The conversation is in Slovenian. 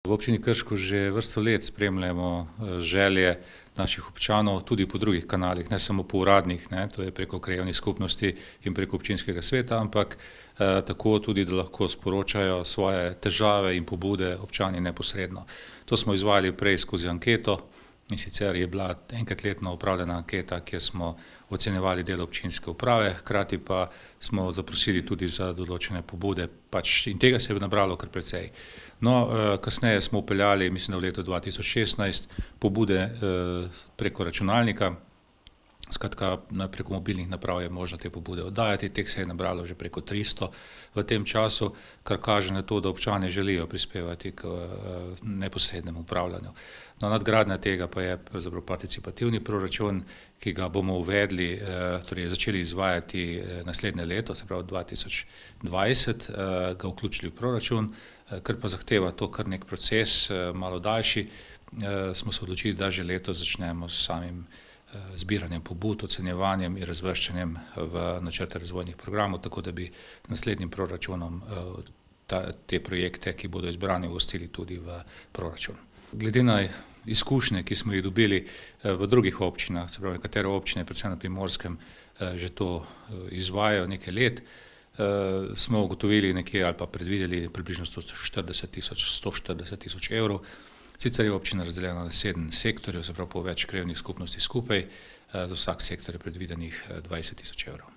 V občini Krško že vrsto let spremljamo želje naših občanov, tudi po drugih kanalih, ne samo po uradnih, to je preko krajevnih skupnosti in preko občinskega sveta, ampak tako tudi, da lahko sporočajo svoje težave in pobude občani neposredno. To smo izvajali prej skozi anketo, in sicer je bila enkrat letno opravljena anketa, kjer smo ocenjevali delo občinske uprave, hkrati pa smo zaprosili tudi za določene pobude, in tega se je nabralo kar precej. No, kasneje smo vpeljali, mislim, da v letu 2016, pobude preko računalnika, skratka, preko mobilnih naprav je možno te pobude oddajati, teh se je nabralo že preko 300 v tem času, kar kaže na to, da občani želijo prispevati k neposrednemu upravljanju. No, nadgradnja tega pa je pravzaprav participativni proračun, ki ga bomo uvedli, torej začeli izvajati naslednje leto, se pravi 2020, ga vključili v proračun, ker pa zahteva to kar nek proces, malo daljši, smo se odločili, da že letos začnemo s samim zbiranjem pobud, ocenjevanjem in razvrščanjem v načrte razvojnih programov, tako da bi naslednjim proračunom te projekte, ki bodo izbrani, uvrstili tudi v proračun. Glede na izkušnje, ki smo jih dobili v drugih občinah, se pravi, nekatere občine, predvsem na Primorskem, že to izvajajo nekaj let, smo ugotovili nekje ali pa predvideli približno 140 tisoč evrov. Sicer je občina razdeljena na 7 sektorjev, se pravi po več krajevnih skupnosti skupaj, za vsak sektor je predvidenih 20 tisoč evrov.